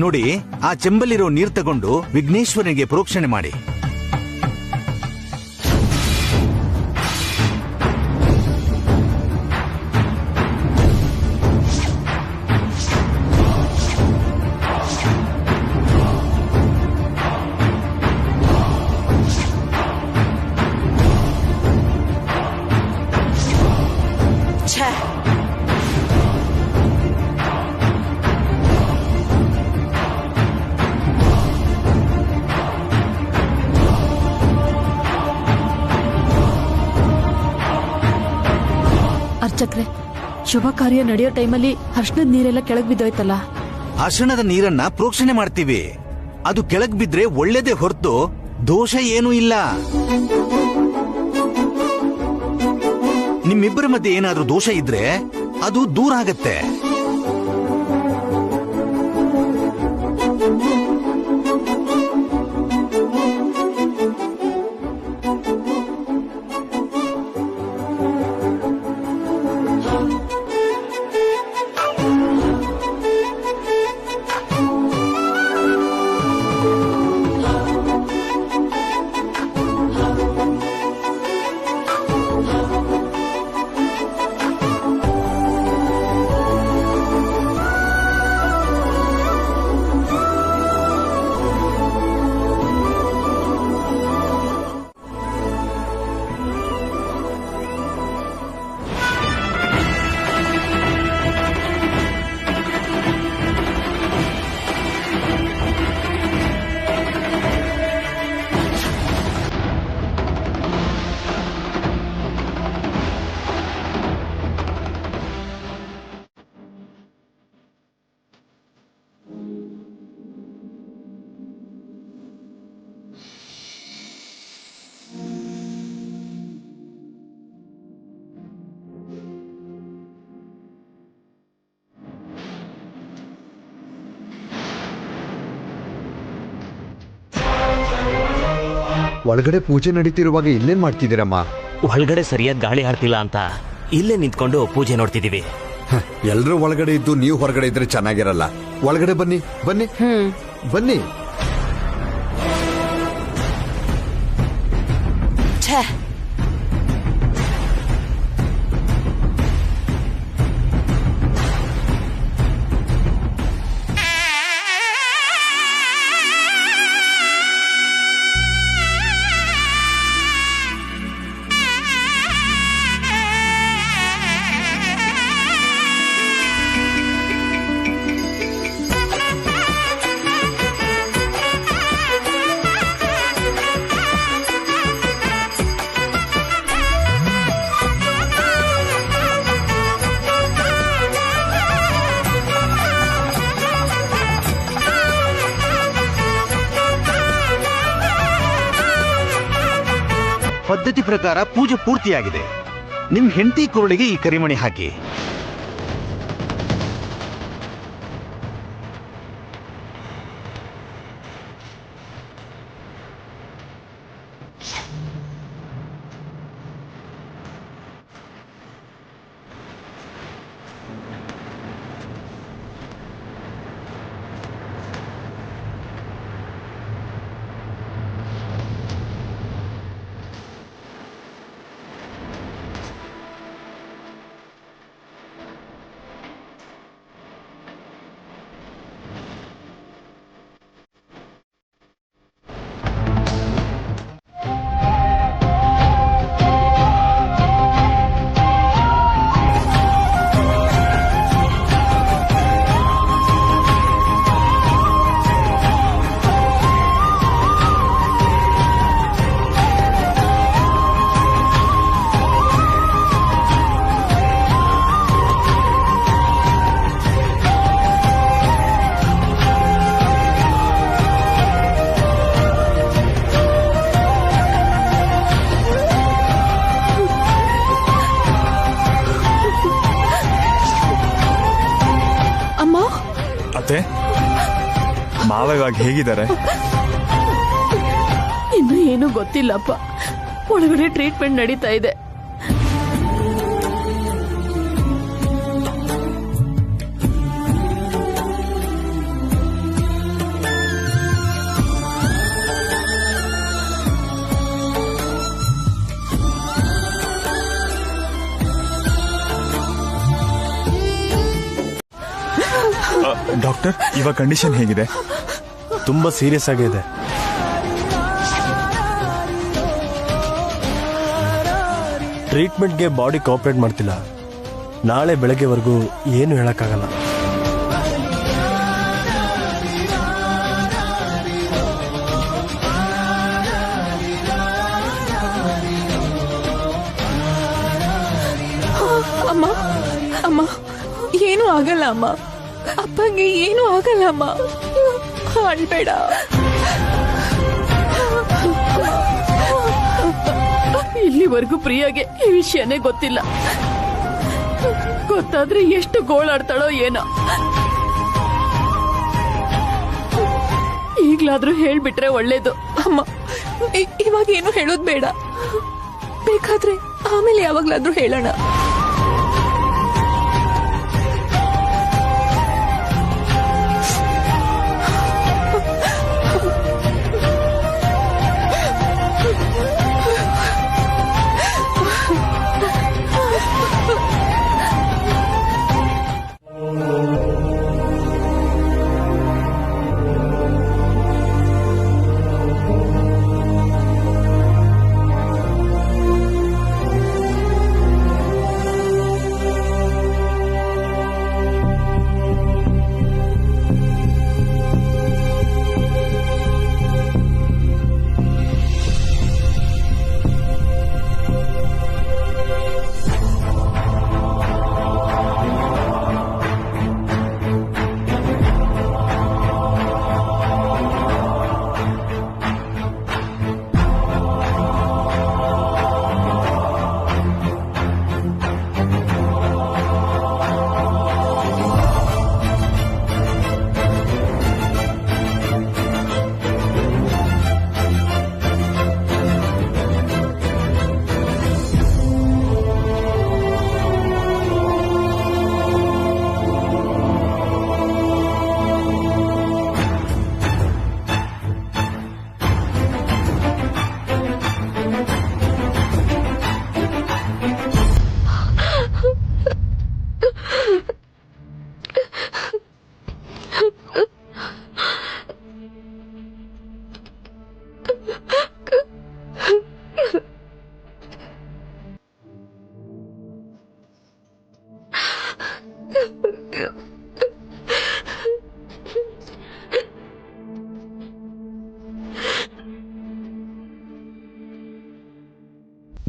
ನೋಡಿ, ಆ ಚೆಂಬಲ್ಲಿರೋ ನೀರ್ ತಗೊಂಡು ವಿಘ್ನೇಶ್ವರನಿಗೆ ಪ್ರೋಕ್ಷಣೆ ಮಾಡಿ. ಅರ್ಚಕ್ರೆ, ಶುಭ ಕಾರ್ಯ ನಡೆಯೋ ಟೈಮಲ್ಲಿ ಅರ್ಶನದ ನೀರೆಲ್ಲ ಕೆಳಗ್ ಬಿದ್ದೋಯ್ತಲ್ಲ. ಅರ್ಶನದ ನೀರನ್ನ ಪ್ರೋಕ್ಷಣೆ ಮಾಡ್ತೀವಿ. ಅದು ಕೆಳಗ್ ಬಿದ್ರೆ ಒಳ್ಳೇದೇ ಹೊರತು ದೋಷ ಏನೂ ಇಲ್ಲ. ನಿಮ್ಮಿಬ್ಬರ ಮಧ್ಯೆ ಏನಾದ್ರೂ ದೋಷ ಇದ್ರೆ ಅದು ದೂರ ಆಗತ್ತೆ. ಒಳಗಡೆ ಪೂಜೆ ನಡೀತಿರುವಾಗ ಇಲ್ಲೇನ್ ಮಾಡ್ತಿದ್ದೀರಮ್ಮ? ಒಳಗಡೆ ಸರಿಯಾದ ಗಾಳಿ ಆಡ್ತಿಲ್ಲ ಅಂತ ಇಲ್ಲೇ ನಿಂತ್ಕೊಂಡು ಪೂಜೆ ನೋಡ್ತಿದೀವಿ. ಎಲ್ರೂ ಒಳಗಡೆ ಇದ್ದು ನೀವು ಹೊರಗಡೆ ಇದ್ರೆ ಚೆನ್ನಾಗಿರಲ್ಲ. ಒಳಗಡೆ ಬನ್ನಿ ಬನ್ನಿ ಬನ್ನಿ. ಪದ್ಧತಿ ಪ್ರಕಾರ ಪೂಜೆ ಪೂರ್ತಿಯಾಗಿದೆ. ನಿಮ್ ಹೆಂಡತಿ ಕುರುಳಿಗೆ ಈ ಕರಿಮಣಿ ಹಾಕಿ. ಮಾವ ಇವಾಗ ಹೇಗಿದ್ದಾರೆ? ಇನ್ನು ಏನು ಗೊತ್ತಿಲ್ಲಪ್ಪ. ಒಳಗಡೆ ಟ್ರೀಟ್ಮೆಂಟ್ ನಡೀತಾ ಇದೆ. ಡಾಕ್ಟರ್, ಇವಾಗ ಕಂಡೀಷನ್ ಹೇಗಿದೆ? ತುಂಬಾ ಸೀರಿಯಸ್ ಆಗಿದೆ. ಟ್ರೀಟ್ಮೆಂಟ್ಗೆ ಬಾಡಿ ಕೋಆಪರೇಟ್ ಮಾಡ್ತಿಲ್ಲ. ನಾಳೆ ಬೆಳಗ್ಗೆವರೆಗೂ ಏನು ಹೇಳಕ್ಕಾಗಲ್ಲ. ಅಮ್ಮ ಅಮ್ಮ ಏನು ಆಗಲ್ಲ ಅಮ್ಮ. ಅಪ್ಪಂಗೆ ಏನು ಆಗಲ್ಲ ಅಮ್ಮ. ಅಳ್ಬೇಡ. ಇಲ್ಲಿವರೆಗೂ ಪ್ರಿಯಾಗೆ ಈ ವಿಷಯನೇ ಗೊತ್ತಿಲ್ಲ. ಗೊತ್ತಾದ್ರೆ ಎಷ್ಟು ಗೋಳಾಡ್ತಾಳೋ ಏನೋ. ಈಗ್ಲಾದ್ರೂ ಹೇಳ್ಬಿಟ್ರೆ ಒಳ್ಳೇದು. ಅಮ್ಮ ಇವಾಗ ಏನು ಹೇಳೋದ್ ಬೇಡ. ಬೇಕಾದ್ರೆ ಆಮೇಲೆ ಯಾವಾಗ್ಲಾದ್ರೂ ಹೇಳೋಣ.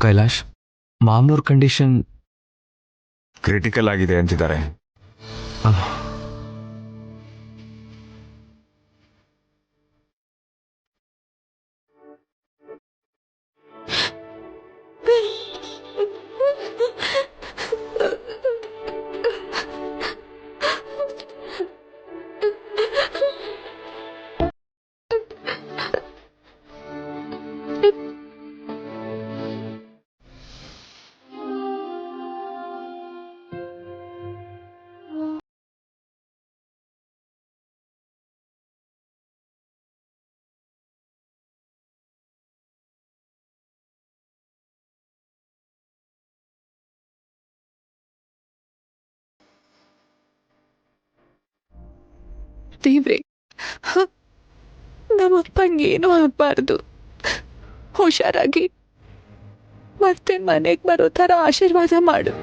ಕೈಲಾಶ್, ಮಾಮ್ನೂರ್ ಕಂಡೀಷನ್ ಕ್ರಿಟಿಕಲ್ ಆಗಿದೆ ಅಂತಿದ್ದಾರೆ. ದೇವ್ರೆ, ನಮ್ಮಪ್ಪಂಗೆ ಏನೂ ಆಗಬಾರ್ದು. ಹುಷಾರಾಗಿ ಮತ್ತೆ ಮನೆಗೆ ಬರೋ ಥರ ಆಶೀರ್ವಾದ ಮಾಡು.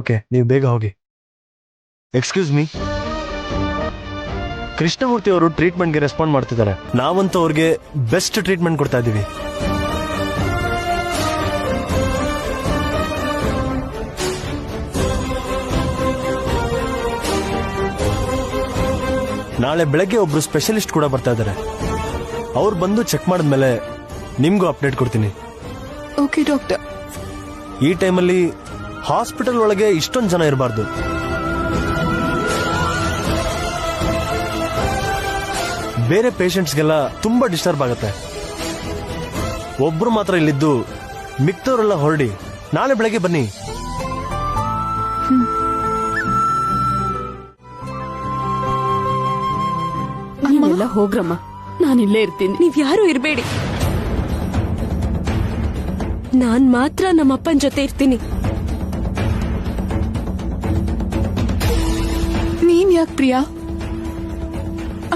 ಓಕೆ, ನೀವು ಬೇಗ ಹೋಗಿ. ಎಕ್ಸ್ಕ್ಯೂಸ್ ಮೀ, ಕೃಷ್ಣಮೂರ್ತಿ ಅವರು ಟ್ರೀಟ್ಮೆಂಟ್ಗೆ ರೆಸ್ಪಾಂಡ್ ಮಾಡ್ತಿದ್ದಾರೆ. ನಾವಂತೂ ಅವ್ರಿಗೆ ಬೆಸ್ಟ್ ಟ್ರೀಟ್ಮೆಂಟ್ ಕೊಡ್ತಾ ಇದ್ದೀವಿ. ನಾಳೆ ಬೆಳಗ್ಗೆ ಒಬ್ರು ಸ್ಪೆಷಲಿಸ್ಟ್ ಕೂಡ ಬರ್ತಾ ಇದ್ದಾರೆ. ಅವ್ರು ಬಂದು ಚೆಕ್ ಮಾಡಿದ್ಮೇಲೆ ನಿಮ್ಗೂ ಅಪ್ಡೇಟ್ ಕೊಡ್ತೀನಿ. Okay doctor. ಈ ಟೈಮಲ್ಲಿ ಹಾಸ್ಪಿಟಲ್ ಒಳಗೆ ಇಷ್ಟೊಂದು ಜನ ಇರಬಾರ್ದು. ಬೇರೆ ಪೇಷಂಟ್ಸ್ಗೆಲ್ಲ ತುಂಬಾ ಡಿಸ್ಟರ್ಬ್ ಆಗುತ್ತೆ. ಒಬ್ರು ಮಾತ್ರ ಇಲ್ಲಿದ್ದು ಮಿಕ್ತವರೆಲ್ಲ ಹೊರಡಿ. ನಾಳೆ ಬೆಳಗ್ಗೆ ಬನ್ನಿ. ನೀವೆಲ್ಲ ಹೋಗ್ರಮ್ಮ, ನಾನಿಲ್ಲೇ ಇರ್ತೀನಿ. ನೀವ್ ಯಾರು ಇರ್ಬೇಡಿ. ನಾನ್ ಮಾತ್ರ ನಮ್ಮಪ್ಪನ ಜೊತೆ ಇರ್ತೀನಿ. ನೀನ್ ಯಾಕೆ ಪ್ರಿಯಾ?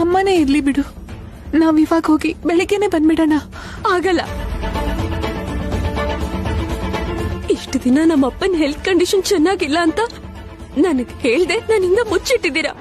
ಅಮ್ಮನೇ ಇರ್ಲಿ ಬಿಡು. ನಾವಿವಾಗ ಹೋಗಿ ಬೆಳಿಗ್ಗೆನೆ ಬಂದ್ಬಿಡೋಣ. ಆಗಲ್ಲ. ಇಷ್ಟು ದಿನ ನಮ್ಮಪ್ಪನ ಹೆಲ್ತ್ ಕಂಡೀಷನ್ ಚೆನ್ನಾಗಿಲ್ಲ ಅಂತ ನನಗೆ ಹೇಳ್ದೆ ನನ್ನಿಂದ ಮುಚ್ಚಿಟ್ಟಿದ್ದೀರಾ.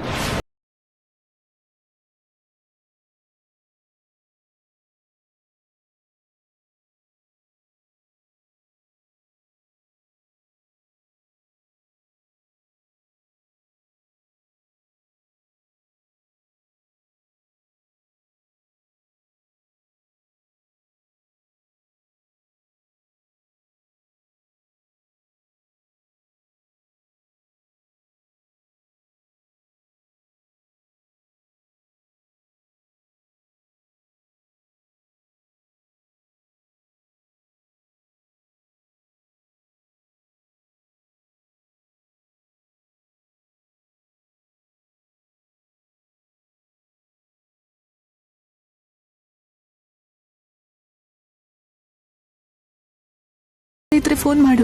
ಇದ್ರೆ ಫೋನ್ ಮಾಡು.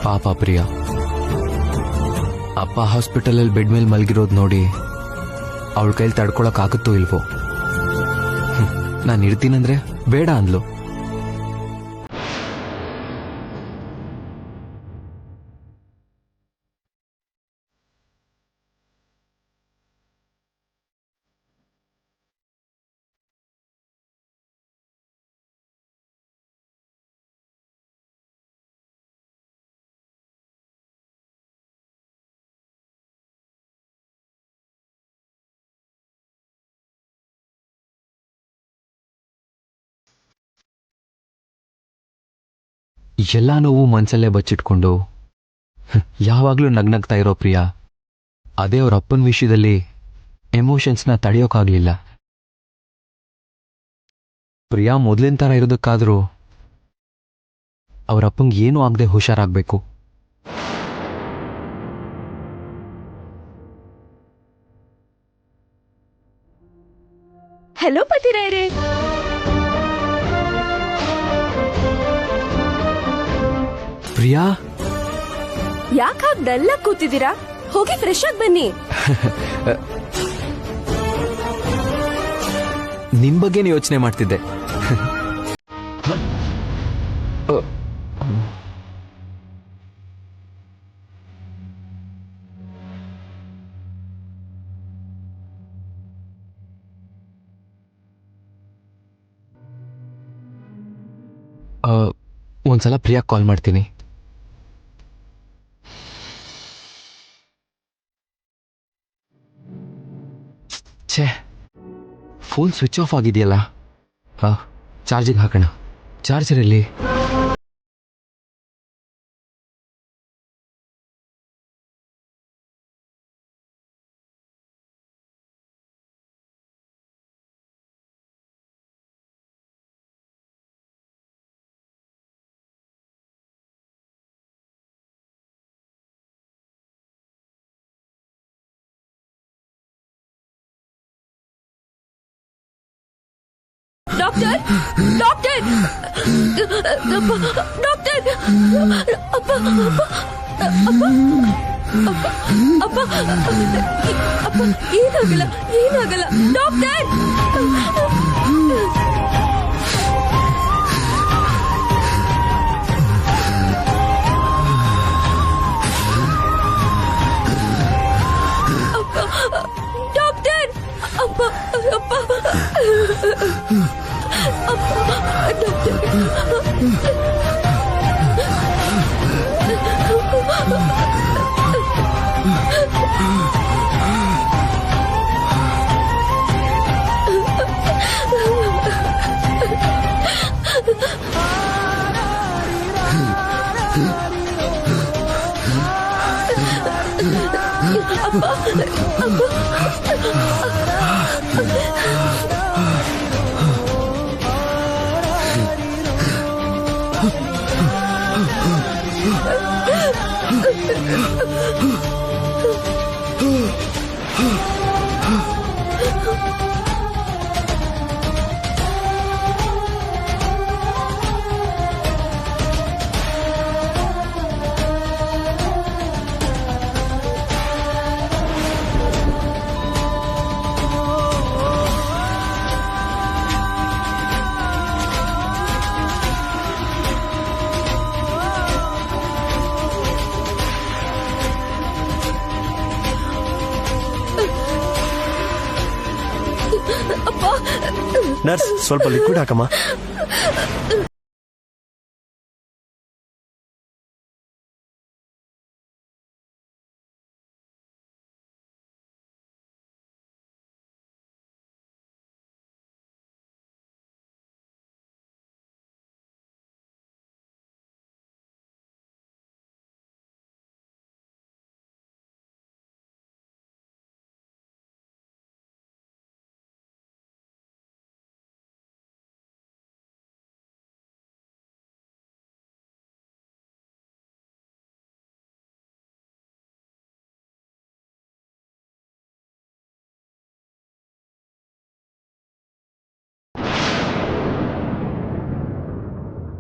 ಪಾಪ ಪ್ರಿಯಾ, ಅಪ್ಪ ಹಾಸ್ಪಿಟಲ್ ಬೆಡ್ ಮೇಲೆ ಮಲಗಿರೋದು ನೋಡಿ ಅವಳ ಕೈಲಿ ತಡ್ಕೊಳಕ್ ಆಗುತ್ತೋ ಇಲ್ವೋ. ನಾನು ಇರ್ತೀನಂದ್ರೆ ಬೇಡ ಅಂದ್ಲು. ಎಲ್ಲ ನೋವು ಮನ್ಸಲ್ಲೇ ಬಚ್ಚಿಟ್ಕೊಂಡು ಯಾವಾಗ್ಲೂ ನಗ್ನಗ್ತಾ ಇರೋ ಪ್ರಿಯಾ, ಅದೇ ಅವ್ರ ಅಪ್ಪನ ವಿಷಯದಲ್ಲಿ ಎಮೋಷನ್ಸ್ನ ತಡೆಯೋಕ್ಕಾಗ್ಲಿಲ್ಲ. ಪ್ರಿಯಾ ಮೊದಲಿನ ಥರ ಇರೋದಕ್ಕಾದ್ರೂ ಅವ್ರ ಅಪ್ಪಂಗೆ ಏನೂ ಆಗದೆ ಹುಷಾರಾಗಬೇಕು. ಹಲೋ ಪತಿರಾಯರೇ. ಪ್ರಿಯಾ, ಯಾಕೆ ಹಾಗೆ ಡಲ್ ಆಗಿ ಕೂತಿದ್ದೀರಾ? ಹೋಗಿ ಫ್ರೆಶ್ ಆಗಿ ಬನ್ನಿ. ನಿಮ್ ಬಗ್ಗೆನೇ ಯೋಚನೆ ಮಾಡ್ತಿದ್ದೆ. ಒಂದ್ಸಲ ಪ್ರಿಯಾ ಕಾಲ್ ಮಾಡ್ತೀನಿ. ಛೇ, ಫೋನ್ ಸ್ವಿಚ್ ಆಫ್ ಆಗಿದೆಯಲ್ಲ. ಚಾರ್ಜಿಗೆ ಹಾಕೋಣ. ಚಾರ್ಜರಲ್ಲಿ ಡಾಕ್ಟರ್, ಡಾಕ್ಟರ್, ಡಾಕ್ಟರ್, ಏನಾಗಲ್ಲ, ಏನಾಗಲ್ಲ ಡಾಕ್ಟರ್. ಡಾಕ್ಟರ್, ಅಪ್ಪ, ಅಪ್ಪ, ನರ್ಸ್ ಸ್ವಲ್ಪ ಲಿಕ್ವಿಡ್ ಹಾಕಮ್ಮ.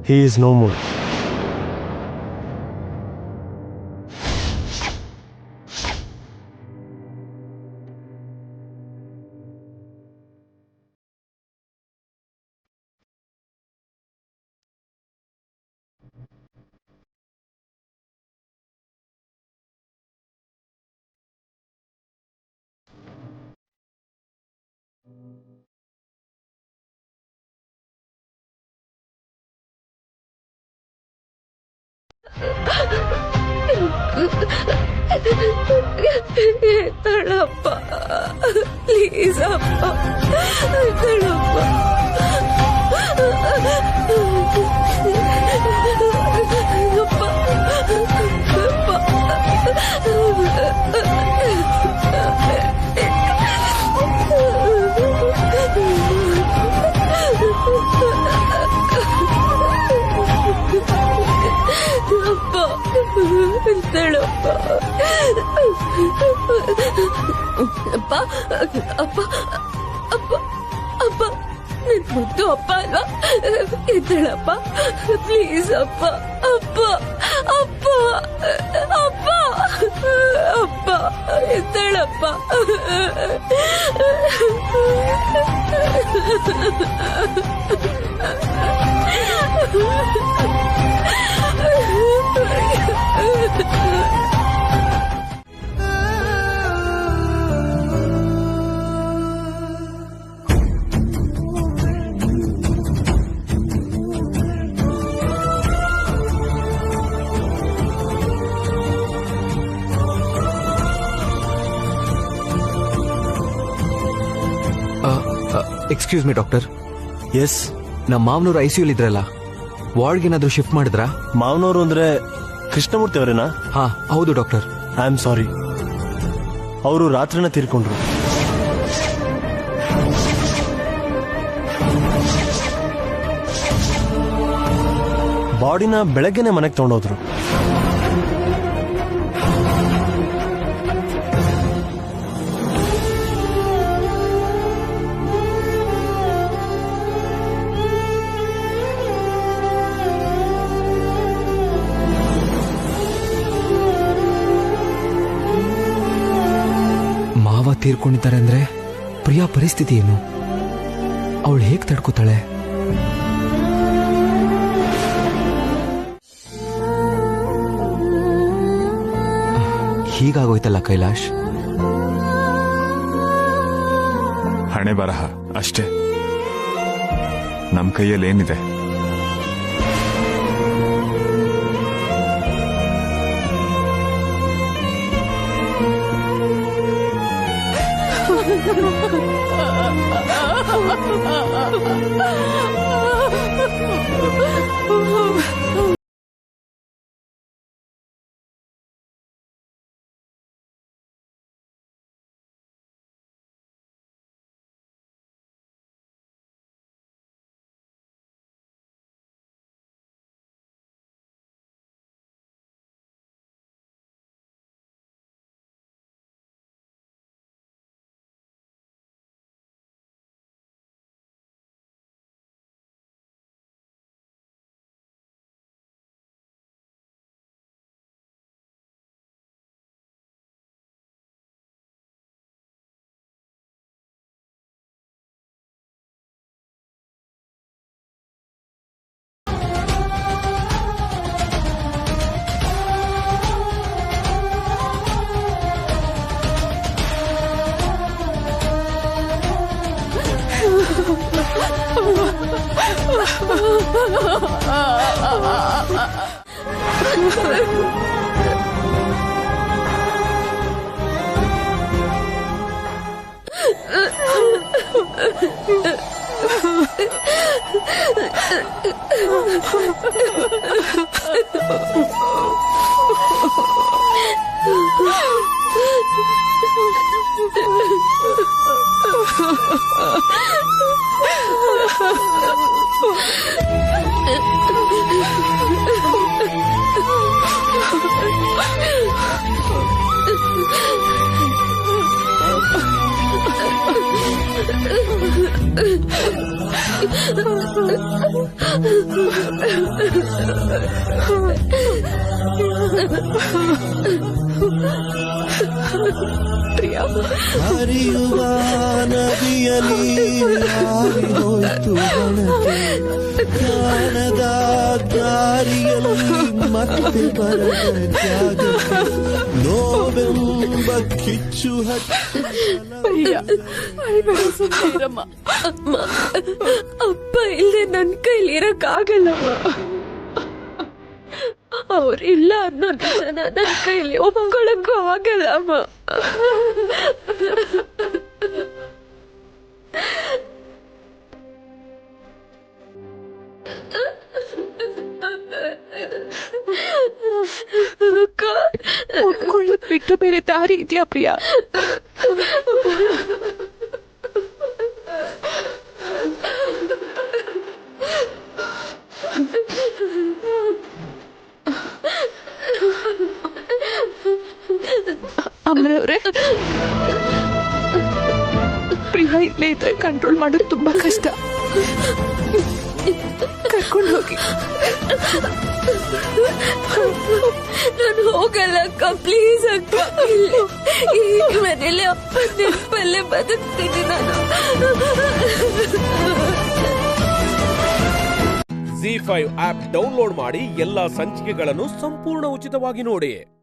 He is no more. ಎತ್ತಳಪ್ಪ ಪ್ಲೀಸ್ ಅಪ್ಪ ಎತ್ತಳಪ್ಪ. ಅಪ್ಪ ಅಪ್ಪ ಅಪ್ಪ ಅಪ್ಪ ನನ್ ಮುದ್ದು ಅಪ್ಪ ಅಲ್ವಾ? ಎದ್ದೇಳಪ್ಪ ಪ್ಲೀಸ್ ಅಪ್ಪ ಅಪ್ಪ ಅಪ್ಪ ಅಪ್ಪ ಅಪ್ಪ ಎದ್ದೇಳಪ್ಪ. Excuse me doctor. ಎಸ್, ನಮ್ಮ ಮಾವನೂರು ICU ಇದ್ರಲ್ಲ, ವಾರ್ಡ್ಗೆ ಏನಾದ್ರು ಶಿಫ್ಟ್ ಮಾಡಿದ್ರಾ? ಮಾವನವರು ಅಂದ್ರೆ ಕೃಷ್ಣಮೂರ್ತಿ ಅವರೇನಾ? ಹಾ ಹೌದು ಡಾಕ್ಟರ್. ಐ ಆಮ್ ಸಾರಿ, ಅವರು ರಾತ್ರಿನ ತೀರ್ಕೊಂಡ್ರು. ಬಾಡಿನ ಬೆಳಗ್ಗೆನೆ ಮನೆಗೆ ತಗೊಂಡೋದ್ರು. ಮಾವ ತೀರ್ಕೊಂಡಿದ್ದಾರೆ ಅಂದ್ರೆ ಪ್ರಿಯಾ ಪರಿಸ್ಥಿತಿ ಏನು? ಅವಳು ಹೇಗ್ ತಡ್ಕೋತಾಳೆ? ಹೀಗಾಗೋಯ್ತಲ್ಲ ಕೈಲಾಶ್. ಹಣೆ ಬರಹ ಅಷ್ಟೇ, ನಮ್ ಕೈಯಲ್ಲಿ ಏನಿದೆ? ಹರಿಯುವ ನದಿಯಲ್ಲಿ ಹಾರಿ ಹೋಯ್ತು ಹಣತೆ ಕಾಣದ ದಾರಿಯಲ್ಲಿ ಮತ್ತೆ ಬರದ ಜಾಗಕ್ಕೆ ನೋವೆಂಬ ಕಿಚ್ಚು ಅಪ್ಪ ಇಲ್ಲದೆ ನನ್ ಕೈಲಿ ಇರಕ್ಕಾಗಲ್ಲಮ್ಮ. ಅವ್ರಿಲ್ಲ ಅನ್ನೋದನ್ನ ನನ್ನ ಕೈಲಿ ಒಪ್ಕೊಳ್ಳಕ್ಕೂ ಆಗಲ್ಲಮ್ಮ. ಒಪ್ಕೊಳ್ಳೋದ್ ಬಿಟ್ಟು ಬೇರೆ ದಾರಿ ಇದೆಯಾ ಪ್ರಿಯಾ? ಅಮ್ಮನವ್ರೆ, ಪ್ರಿಯಾ ಇಲ್ಲೇ ಇದ್ರೆ ಕಂಟ್ರೋಲ್ ಮಾಡೋದು ತುಂಬಾ ಕಷ್ಟ. ಕರ್ಕೊಂಡು ಹೋಗಿ. ನಾನು ಹೋಗಲ್ಲ ಅಕ್ಕ, ಪ್ಲೀಸ್ ಅಕ್ಕ. ಈಗ ಮನೇಲಿ ಅಪ್ಪ ನೆನಪಲ್ಲೇ ಬದುಕ್ತೀನಿ ನಾನು. ZEE5 ಆಪ್ ಡೌನ್ಲೋಡ್ ಮಾಡಿ ಎಲ್ಲಾ ಸಂಚಿಕೆಗಳನ್ನು ಸಂಪೂರ್ಣ ಉಚಿತವಾಗಿ ನೋಡಿ.